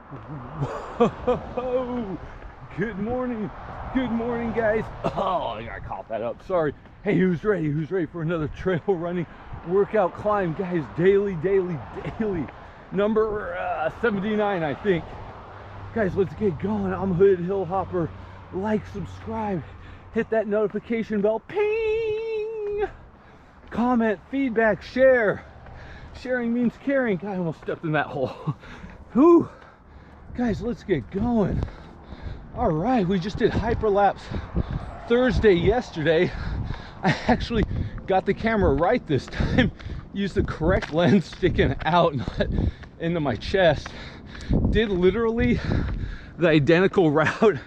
Whoa. Good morning, guys. Oh, I gotta cough that up, sorry. Hey, who's ready for another trail running workout climb, guys? Daily number 79, I think. Guys, let's get going. I'm Hooded Hill Hopper. Like, subscribe, hit that notification bell, ping, comment, feedback, share. Sharing means caring. God, I almost stepped in that hole. Whew. Guys, let's get going. All right, we just did Hyperlapse Thursday yesterday. I actually got the camera right this time. Used the correct lens sticking out, not into my chest. Did literally the identical route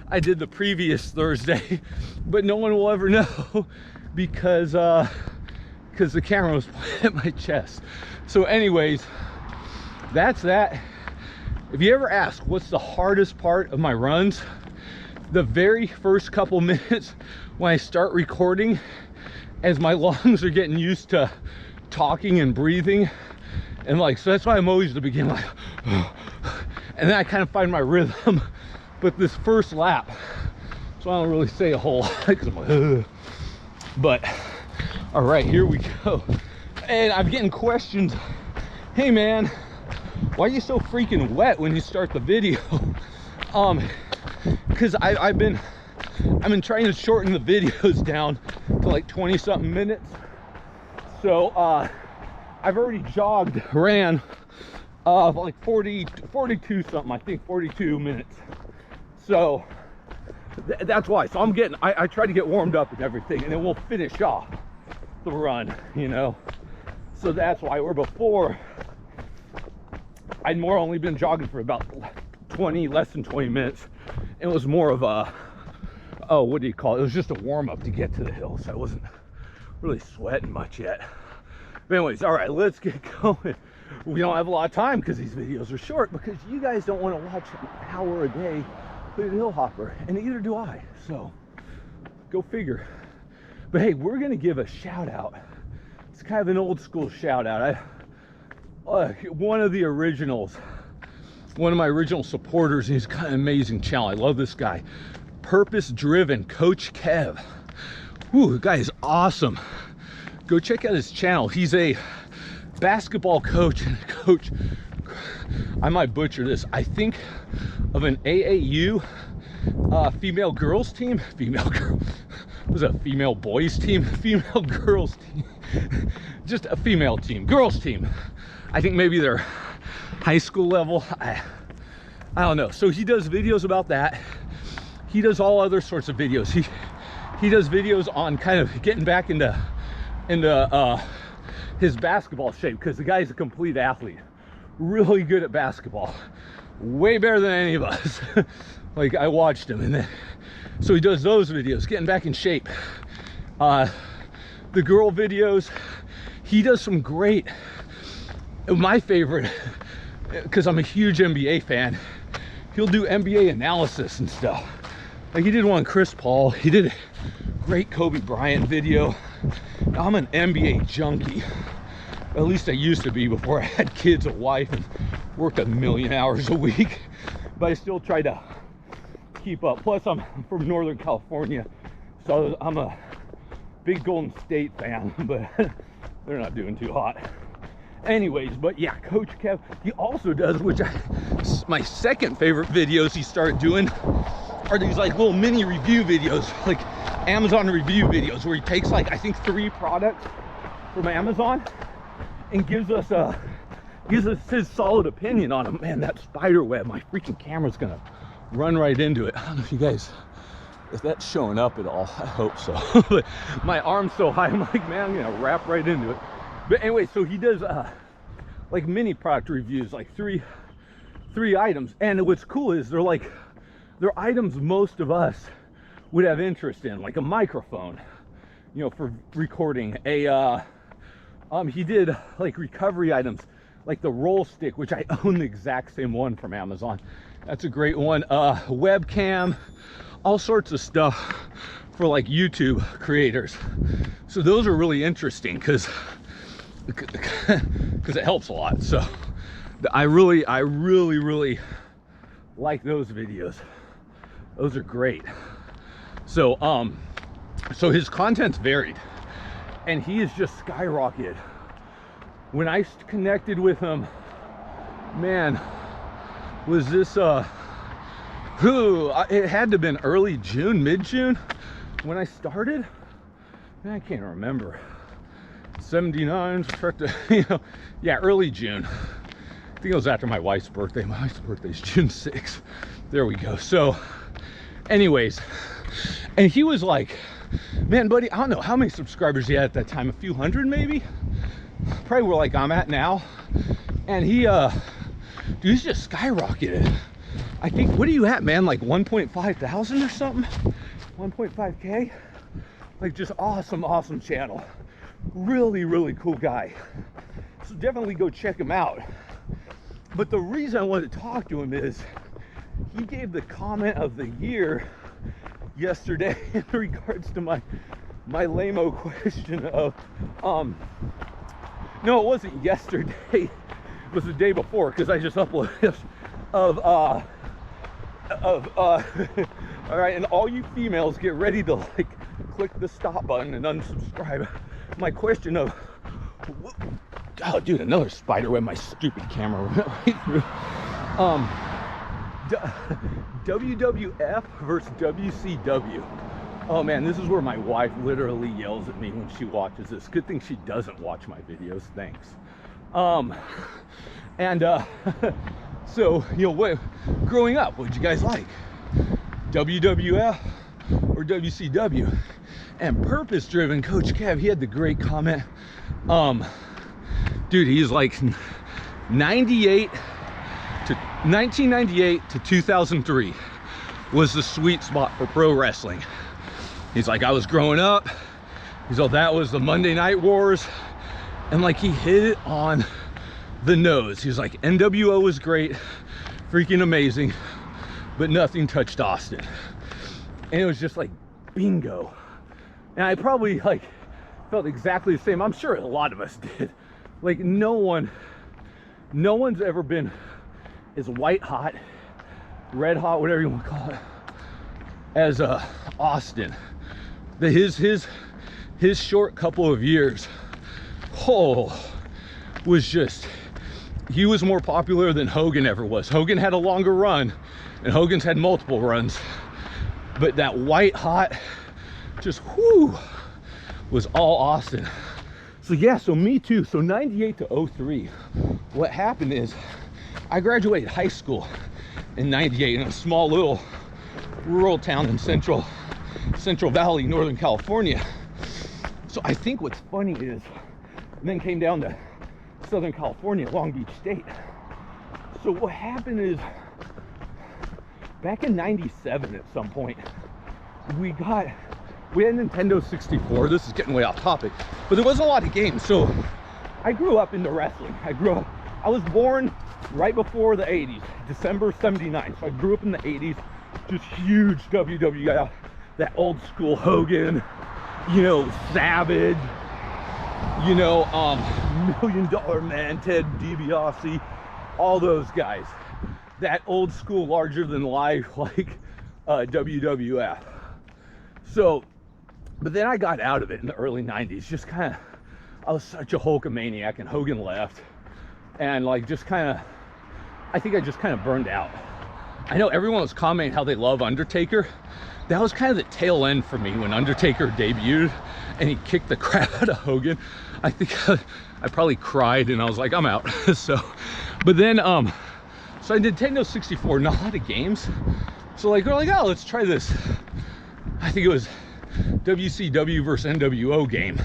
I did the previous Thursday, but no one will ever know because the camera was at my chest. So anyways, that's that. If you ever ask what's the hardest part of my runs, the very first couple minutes when I start recording, as my lungs are getting used to talking and breathing, and like, so that's why I'm always at the beginning like, and then I kind of find my rhythm. But this first lap, so I don't really say a whole lot because I'm like, ugh. But all right, here we go. And I'm getting questions. Hey man, why are you so freaking wet when you start the video? Because I've been trying to shorten the videos down to like 20 something minutes. So I've already ran like 42 something, I think 42 minutes. So that's why. So I try to get warmed up and everything, and then we'll finish off the run, you know. So that's why. Where before I'd only been jogging for about less than 20 minutes. It was more of a, oh, what do you call it? It was just a warm up to get to the hill, so I wasn't really sweating much yet. But anyways, all right, let's get going. We don't have a lot of time because these videos are short, because you guys don't want to watch an hour a day with a hill hopper, and neither do I. So go figure. But hey, we're gonna give a shout out. It's kind of an old school shout out. One of the originals, one of my original supporters, he's got an amazing channel. I love this guy. Purpose Driven Coach Kev. Ooh, the guy is awesome. Go check out his channel. He's a basketball coach and a coach, I might butcher this, I think of an AAU female girls team. Was it a female boys team? Female girls team. Just a female team, girls team. I think maybe they're high school level. I don't know. So he does videos about that. He does all other sorts of videos. He does videos on kind of getting back into his basketball shape, because the guy's a complete athlete, really good at basketball, way better than any of us. Like, I watched him, and then so he does those videos, getting back in shape. The girl videos, he does some great. My favorite, because I'm a huge NBA fan, he'll do NBA analysis and stuff. Like, he did one on Chris Paul. He did a great Kobe Bryant video. I'm an NBA junkie. At least I used to be before I had kids, a wife, and worked a million hours a week. But I still try to keep up. Plus, I'm from Northern California, so I'm a big Golden State fan, but they're not doing too hot. Anyways, but yeah, Coach Kev, he also does, my second favorite videos he started doing are these like little mini review videos, like Amazon review videos, where he takes like, I think 3 products from Amazon and gives us his solid opinion on them. Man, that spider web, my freaking camera's gonna run right into it. I don't know if you guys, if that's showing up at all. I hope so. But my arm's so high, I'm like, man, I'm gonna wrap right into it. But anyway, so he does like mini product reviews, like three items. And what's cool is they're items most of us would have interest in, like a microphone, you know, for recording. He did like recovery items, like the roll stick, which I own the exact same one from Amazon. That's a great one. Webcam, all sorts of stuff for like YouTube creators. So those are really interesting because it helps a lot. So I really like those videos. Those are great. So so his content's varied, and he is just skyrocketed. When I connected with him, man, was this it had to have been early June, mid-June when I started. Man, I can't remember. 79, you know, yeah, early June. I think it was after my wife's birthday. My wife's birthday is June 6th. There we go. So anyways, and he was like, man, buddy, I don't know how many subscribers he had at that time, a few hundred maybe, probably where like I'm at now. And he dude, he's just skyrocketed. I think, what are you at, man, like 1.5 thousand or something, 1.5k, like just awesome channel. Really cool guy. So definitely go check him out. But the reason I wanted to talk to him is he gave the comment of the year yesterday in regards to my lame-o question of no, it wasn't yesterday, it was the day before, because I just uploaded all right, and all you females get ready to like click the stop button and unsubscribe. My question of, oh dude, another spider web, my stupid camera went right through. WWF versus WCW. Oh man, this is where my wife literally yells at me when she watches this. Good thing she doesn't watch my videos, thanks. So, you know, what, growing up, what'd you guys like? WWF or WCW? And purpose-driven Coach Kev, he had the great comment. Dude, he's like 1998 to 2003 was the sweet spot for pro wrestling. He's like, I was growing up. He's like, that was the Monday Night Wars. And like, he hit it on the nose. He was like, NWO was great, freaking amazing, but nothing touched Austin. And it was just like, bingo. And I probably like felt exactly the same. I'm sure a lot of us did. Like no one's ever been as white hot, red hot, whatever you want to call it, as Austin. His short couple of years, was just, he was more popular than Hogan ever was. Hogan had a longer run, and Hogan's had multiple runs, but that white hot, just was all Austin. So yeah, so me too. So 98 to 03, what happened is I graduated high school in 98 in a small little rural town in Central Valley, Northern California. So I think what's funny is, and then came down to Southern California, Long Beach State. So what happened is, back in 97 at some point, we had Nintendo 64. This is getting way off topic, but there wasn't a lot of games. So I grew up into wrestling. I was born right before the 80s, December 79. So I grew up in the 80s, just huge WWF, that old school Hogan, you know, Savage, you know, $1 Million Man, Ted DiBiase, all those guys. That old school, larger than life, like WWF. So, but then I got out of it in the early 90s. Just kind of, I was such a Hulkamaniac, and Hogan left. And like, just kind of, I think I just kind of burned out. I know everyone was commenting how they love Undertaker. That was kind of the tail end for me when Undertaker debuted and he kicked the crap out of Hogan. I think I probably cried and I was like, I'm out. So, but then, so I did Nintendo 64, not a lot of games. So like, we're like, oh, let's try this. I think it was WCW versus NWO game.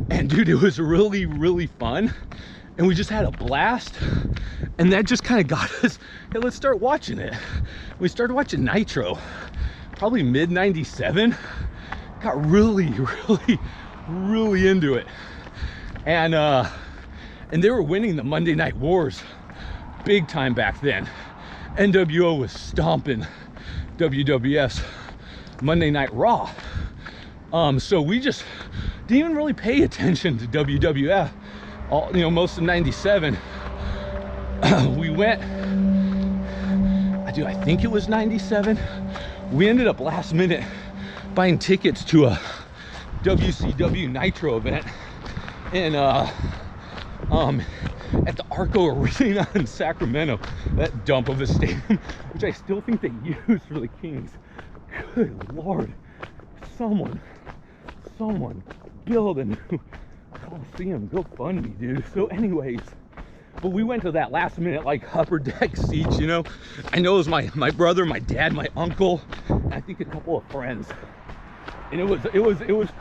And dude, it was really fun. And we just had a blast. And that just kind of got us, hey, let's start watching it. We started watching Nitro, probably mid 97. Got really into it. And they were winning the Monday Night Wars big time back then. NWO was stomping WWF's Monday Night Raw. So we just didn't even really pay attention to WWF. All, you know, most of 97. We went, I dude, I think it was 97. We ended up last minute buying tickets to a WCW Nitro event in at the Arco Arena in Sacramento, that dump of a stadium, which I still think they use for the Kings. Good Lord, someone build a new Coliseum, go fund me, dude. So anyways, but we went to that last minute, like, upper deck seats, you know. I know it was my brother, my dad, my uncle, and I think a couple of friends. And it was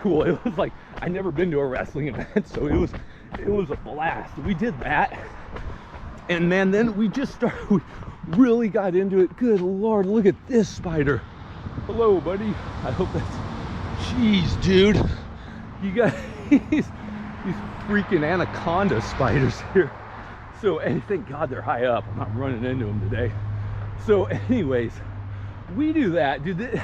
cool. It was like, I'd never been to a wrestling event, so it was a blast. We did that, and man, then we really got into it. Good Lord, look at this spider. Hello, buddy. I hope that's, jeez, dude, you got these freaking anaconda spiders here. So, and thank God they're high up. I'm not running into them today. So anyways, we do that, dude.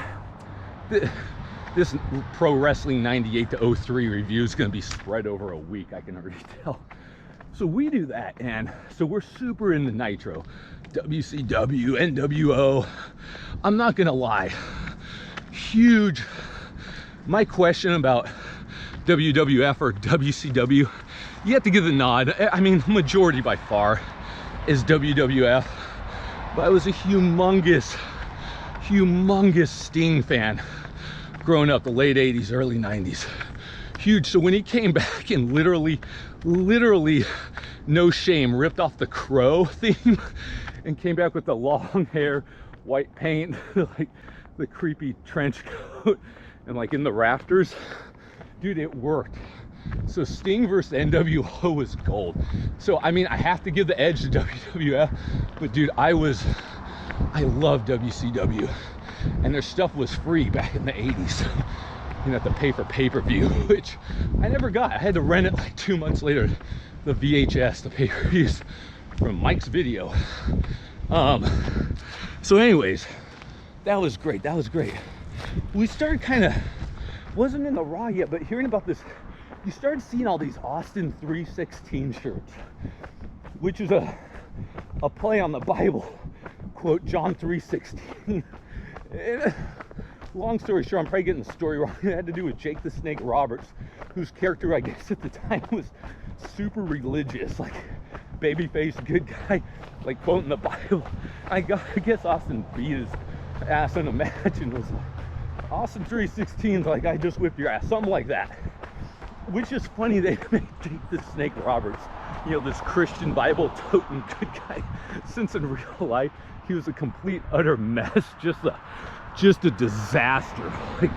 This Pro Wrestling 98 to 03 review is going to be spread over a week, I can already tell. So we do that, and so we're super into Nitro, WCW, NWO. I'm not going to lie, huge. My question about WWF or WCW, you have to give the nod. I mean, majority by far is WWF, but I was a humongous Sting fan growing up, the late 80s, early 90s. Huge. So when he came back and literally, no shame, ripped off the Crow theme and came back with the long hair, white paint, like the creepy trench coat, and like in the rafters, dude, it worked. So Sting versus NWO was gold. So I mean, I have to give the edge to WWF, but dude, I love WCW, and their stuff was free back in the 80s. You have to pay for pay-per-view, which I never got. I had to rent it like 2 months later, the VHS, the pay-per-views from Mike's Video. So anyways, that was great. We started kind of, wasn't in the Raw yet, but hearing about this, you started seeing all these Austin 3:16 shirts, which is a play on the Bible, quote John 3:16. Long story short, I'm probably getting the story wrong. It had to do with Jake the Snake Roberts, whose character, I guess at the time, was super religious, like babyface good guy, like quoting the Bible. I guess Austin beat his ass in a match and was like, Austin 3:16's like, I just whipped your ass, something like that. Which is funny, they made Jake the Snake Roberts, you know, this Christian Bible toting good guy, since in real life he was a complete utter mess, just a disaster. Like,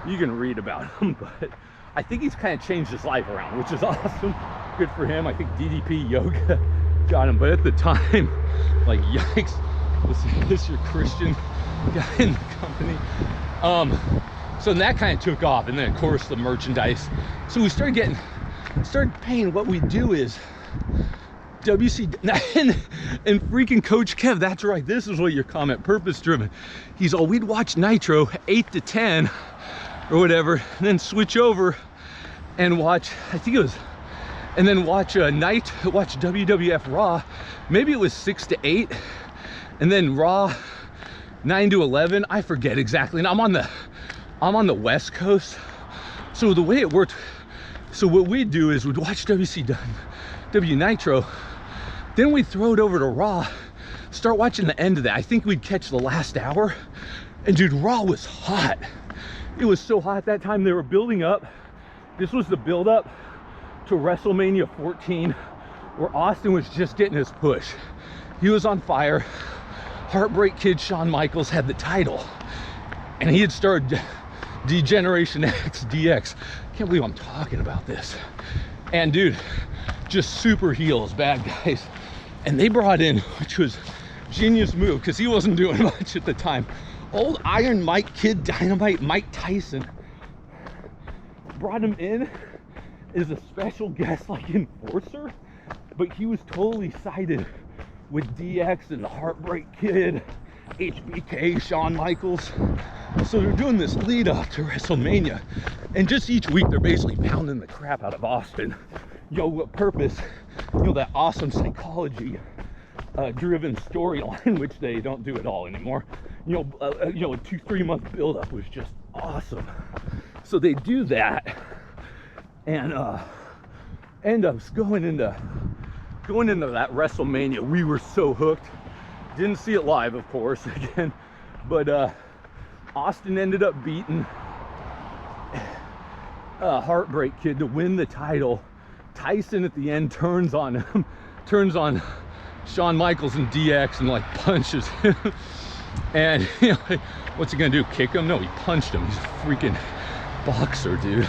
you can read about him, but I think he's kind of changed his life around, which is awesome. Good for him. I think DDP Yoga got him, but at the time, like, yikes, this your Christian guy in the company. So that kind of took off, and then of course the merchandise. So we started paying. What we do is WC and freaking Coach Kev, that's right, this is what your comment, purpose driven. He's all, we'd watch Nitro 8 to 10 or whatever, and then switch over and watch, I think it was, and then watch WWF Raw. Maybe it was 6 to 8, and then Raw 9 to 11. I forget exactly. And I'm on the West Coast, so the way it worked. So what we'd do is we'd watch WCW Nitro, then we'd throw it over to Raw, start watching the end of that. I think we'd catch the last hour, and dude, Raw was hot. It was so hot at that time. They were building up. This was the build up to WrestleMania 14, where Austin was just getting his push. He was on fire. Heartbreak Kid Shawn Michaels had the title, and he had started D-Generation X, DX. Can't believe I'm talking about this. And dude, just super heels, bad guys. And they brought in, which was genius move, because he wasn't doing much at the time, old Iron Mike Kid Dynamite Mike Tyson. Brought him in as a special guest, like enforcer, but he was totally sided with DX and the Heartbreak Kid, HBK, Shawn Michaels. So they're doing this lead up to WrestleMania, and just each week they're basically pounding the crap out of Austin. Yo, what purpose? You know, that awesome psychology driven storyline, which they don't do at all anymore. A 2-3 month build-up was just awesome. So they do that, and end up going into that WrestleMania. We were so hooked. Didn't see it live, of course, again, but Austin ended up beating Heartbreak Kid to win the title. Tyson at the end turns on him, turns on Shawn Michaels and DX and like punches him. And what's he gonna do? Kick him? No, he punched him. He's a freaking boxer, dude.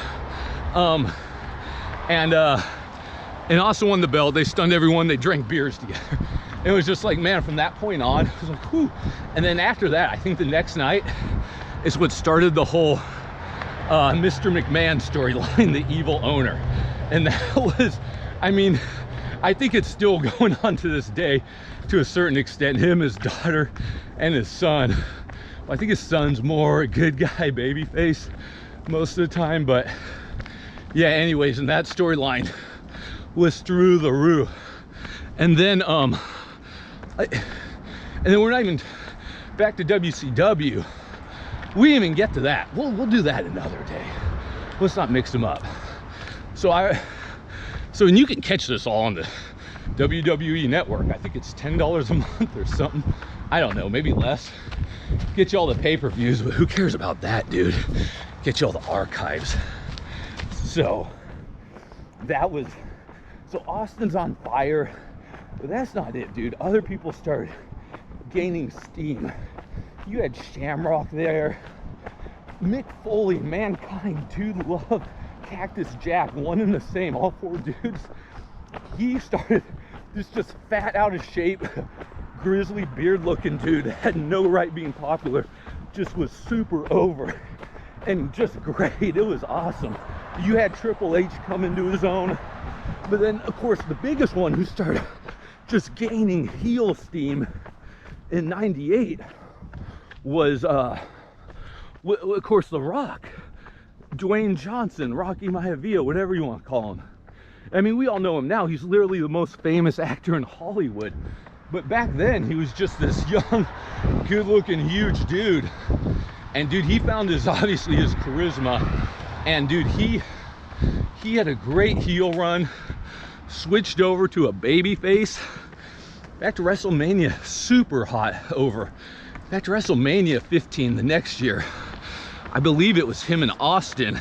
And Austin won the belt. They stunned everyone. They drank beers together. It was just like, man, from that point on, it was like, whew. And then after that, I think the next night is what started the whole Mr. McMahon storyline, the evil owner. And that was, I mean, I think it's still going on to this day to a certain extent. Him, his daughter, and his son. I think his son's more a good guy, babyface most of the time. But yeah, anyways, and that storyline was through the roof. And then we're not even back to WCW. We didn't even get to that. We'll do that another day. Let's not mix them up. So and you can catch this all on the WWE network. I think it's $10 a month or something. I don't know, maybe less. Get you all the pay-per-views, but who cares about that, dude? Get you all the archives. So Austin's on fire, but that's not it, dude. Other people started gaining steam. You had Shamrock there, Mick Foley, Mankind, Dude Love, Cactus Jack, one and the same, all 4 dudes. He started just fat, out of shape, grizzly beard looking dude that had no right being popular, just was super over and just great. It was awesome. You had Triple H come into his own, but then of course the biggest one who started just gaining heel steam in '98 was of course The Rock, Dwayne Johnson, Rocky Maivia, whatever you want to call him. I mean, we all know him now. He's literally the most famous actor in Hollywood. But back then, he was just this young, good-looking, huge dude. And dude, he found obviously his charisma. And dude, he had a great heel run, switched over to a baby face. Back to WrestleMania, super hot over. Back to WrestleMania 15 the next year. I believe it was him and Austin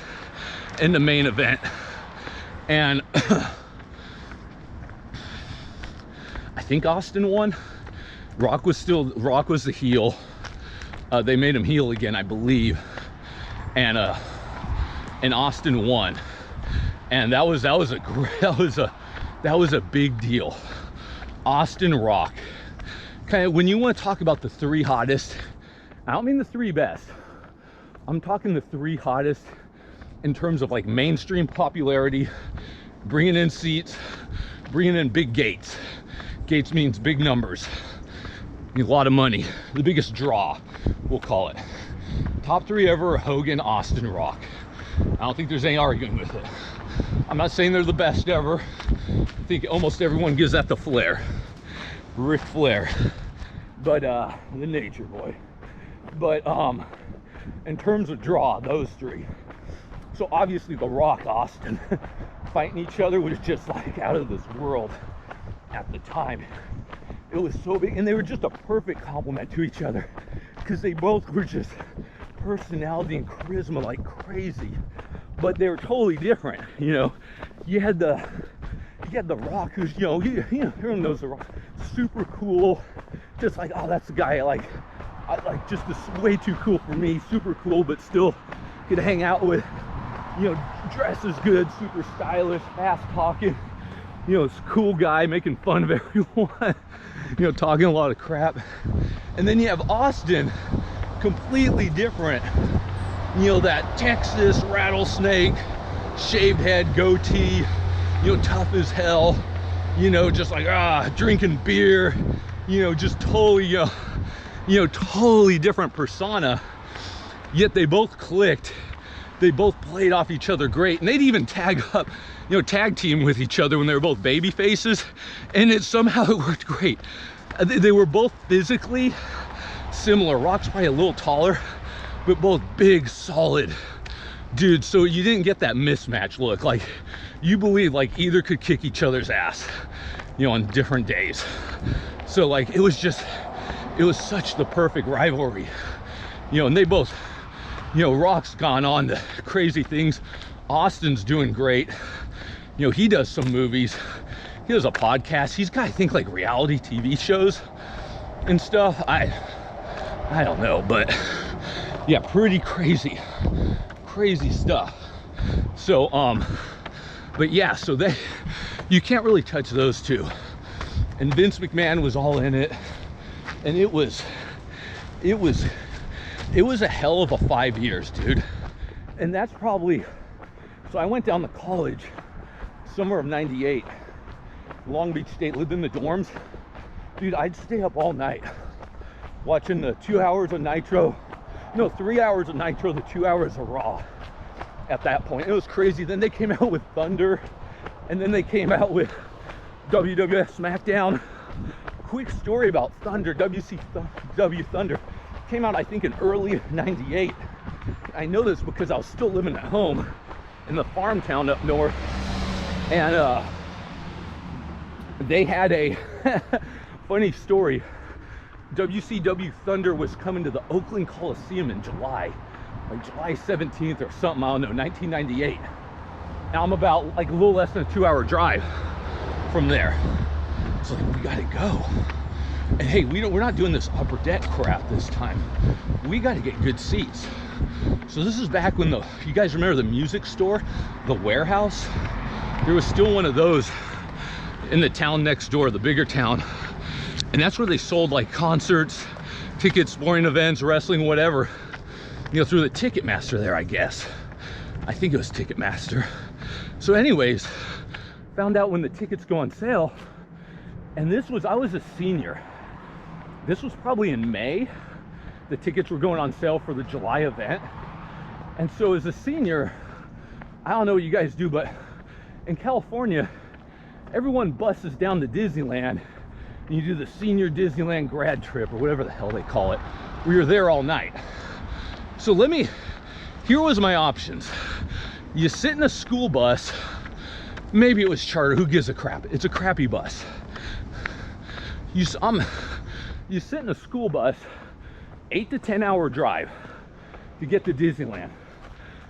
in the main event. And I think Austin won. Rock was the heel. They made him heel again, I believe. And Austin won. And that was a big deal. Austin, Rock. Kind of when you want to talk about the 3 hottest, I don't mean the 3 best. I'm talking the 3 hottest in terms of like mainstream popularity, bringing in seats, bringing in big gates. Gates means big numbers, a lot of money, the biggest draw, we'll call it. Top 3 ever, Hogan, Austin, Rock. I don't think there's any arguing with it. I'm not saying they're the best ever. I think almost everyone gives that the flair. Ric Flair, but the Nature Boy. But in terms of draw, those 3. So obviously The Rock, Austin fighting each other was just like out of this world at the time. It was so big, and they were just a perfect complement to each other because they both were just personality and charisma like crazy, but they were totally different. You had the Rock, who's everyone knows The Rock, super cool, just like, oh, that's the guy I like just this way too cool for me, super cool, but still could hang out with, dresses good, super stylish, fast talking, this cool guy making fun of everyone, talking a lot of crap. And then you have Austin, completely different, that Texas rattlesnake, shaved head, goatee, tough as hell, just like, drinking beer, just totally, totally different persona. Yet they both clicked. They both played off each other great, and they'd even tag team with each other when they were both baby faces, and somehow it worked great. They were both physically similar. Rock's probably a little taller, but both big, solid dudes. So you didn't get that mismatch look. Like, you believe like either could kick each other's ass, you know, on different days. So like, it was such the perfect rivalry, you know. And they both, you know, Rock's gone on to crazy things. Austin's doing great. You know, he does some movies. He does a podcast. He's got, I think, like reality TV shows and stuff. I don't know, but yeah, pretty crazy stuff. So, but yeah, so you can't really touch those two. And Vince McMahon was all in it. And it was a hell of a 5 years, dude. And that's probably, so I went down to college summer of '98, Long Beach State, lived in the dorms. Dude, I'd stay up all night watching the 2 hours of Nitro, no, 3 hours of Nitro, the 2 hours of Raw at that point. It was crazy. Then they came out with Thunder, and then they came out with WWF SmackDown. Quick story about Thunder, WCW Thunder came out, I think, in early '98. I know this because I was still living at home in the farm town up north, and they had a funny story. WCW Thunder was coming to the Oakland Coliseum in July, like July 17th or something, I don't know, 1998. Now I'm about like a little less than a 2 hour drive from there. So like, we gotta go. And hey, we're not doing this upper deck crap this time. We gotta get good seats. So this is back when you guys remember the music store, the Warehouse? There was still one of those in the town next door, the bigger town. And that's where they sold like concerts, tickets, sporting events, wrestling, whatever, you know, through the Ticketmaster there, I guess. I think it was Ticketmaster. So anyways, found out when the tickets go on sale. And I was a senior. This was probably in May. The tickets were going on sale for the July event. And so as a senior, I don't know what you guys do, but in California, everyone buses down to Disneyland, and you do the senior Disneyland grad trip, or whatever the hell they call it, where you're there all night. So here was my options. You sit in a school bus, maybe it was charter, who gives a crap? It's a crappy bus. You sit in a school bus, 8 to 10 hour drive to get to Disneyland.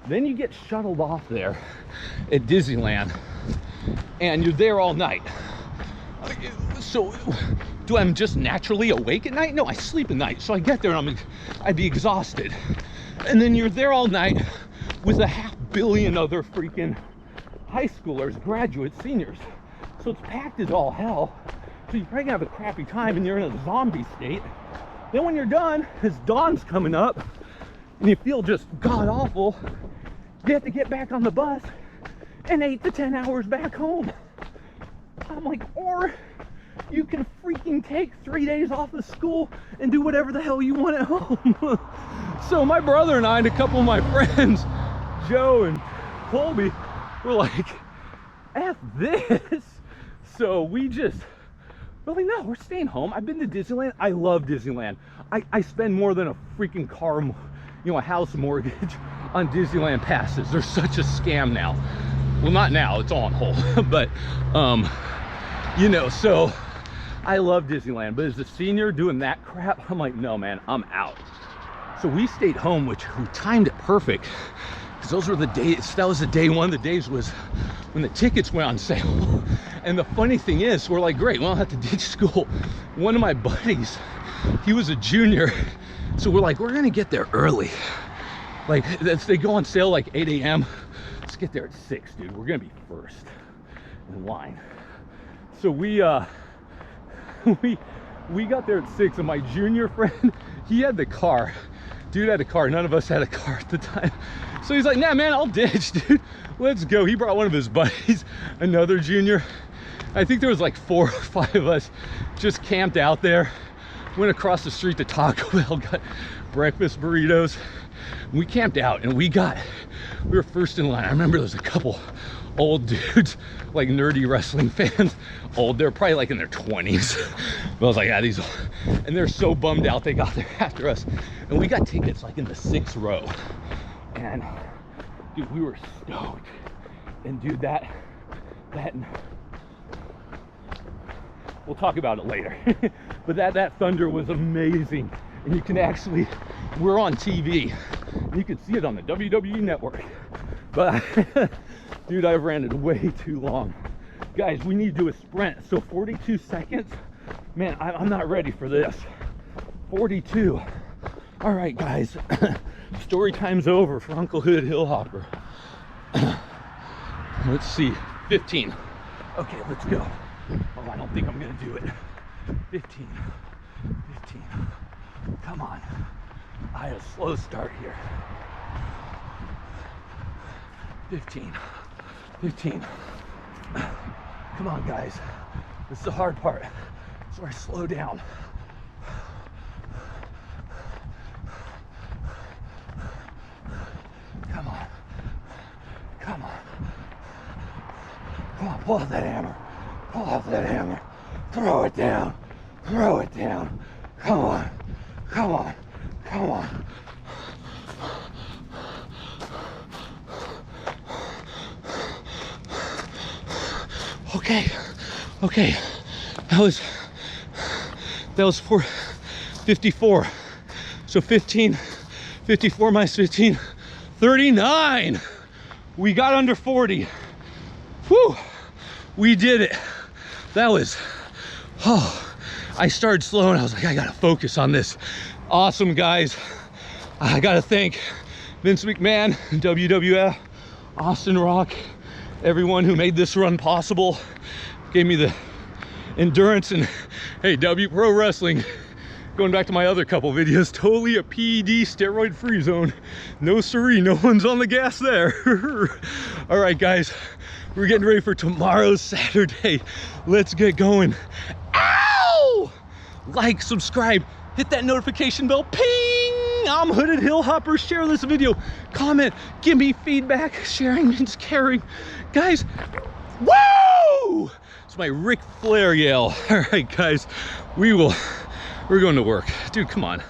Then you get shuttled off there at Disneyland, and you're there all night. So do I just naturally awake at night? No, I sleep at night. So I get there and I'd be exhausted. And then you're there all night with a 500 million other freaking high schoolers, graduates, seniors. So it's packed as all hell. So you're probably gonna have a crappy time, and you're in a zombie state. Then when you're done, as dawn's coming up and you feel just god awful, you have to get back on the bus and 8 to 10 hours back home. I'm like, or you can freaking take 3 days off of school and do whatever the hell you want at home. So my brother and I and a couple of my friends, Joe and Colby, were like, F this. So we just, we're like, no, we're staying home. I've been to Disneyland. I love Disneyland. I spend more than a freaking car, you know, a house mortgage on Disneyland passes. They're such a scam now. Well, not now, it's all on hold. But, you know, so I love Disneyland. But as a senior doing that crap, I'm like, no, man, I'm out. So we stayed home, which we timed it perfect. Because those were the days, that was the day one of the days was when the tickets went on sale. And the funny thing is, we're like, great, we don't have to ditch school. One of my buddies, he was a junior. So we're like, we're gonna get there early. Like, they go on sale like 8 a.m. Let's get there at 6, dude. We're gonna be first in line. So we got there at 6, and my junior friend, he had the car. Dude had a car, none of us had a car at the time. So he's like, nah, man, I'll ditch, dude. Let's go. He brought one of his buddies, another junior. I think there was like 4 or 5 of us just camped out there. Went across the street to Taco Bell, got breakfast burritos. We camped out, and we were first in line. I remember there was a couple old dudes, like nerdy wrestling fans. Old, they're probably like in their 20s. But I was like, yeah, these, and they're so bummed out they got there after us. And we got tickets like in the 6th row. And dude, we were stoked. And dude, that we'll talk about it later. But that thunder was amazing. And you can actually, we're on TV. And you can see it on the WWE network. But dude, I've ran it way too long. Guys, we need to do a sprint. So 42 seconds. Man, I'm not ready for this. 42. All right, guys. Story time's over for Uncle Hood Hillhopper. Let's see. 15. Okay, let's go. Oh, I don't think I'm gonna do it. 15. 15. Come on. I had a slow start here. 15. 15. Come on, guys. This is the hard part. So I slow down. Come on. Come on. Come on, pull out that hammer. Pull out that hammer. Throw it down. Throw it down. Come on. Come on. Come on. Okay. Okay. That was 454. So 15, 54 minus 15, 39. We got under 40. Whew. We did it. That was, oh, I started slow and I was like, I gotta focus on this. Awesome, guys. I gotta thank Vince McMahon, WWF, Austin Rock, everyone who made this run possible, gave me the endurance. And hey, W Pro Wrestling, going back to my other couple videos, totally a PED steroid free zone. No siree, no one's on the gas there. All right, guys, we're getting ready for tomorrow's Saturday. Let's get going. Ow! Like, subscribe, hit that notification bell, ping! I'm Hooded Hillhopper. Share this video, comment, give me feedback. Sharing means caring. Guys, woo! It's my Ric Flair yell. All right, guys, we're going to work. Dude, come on.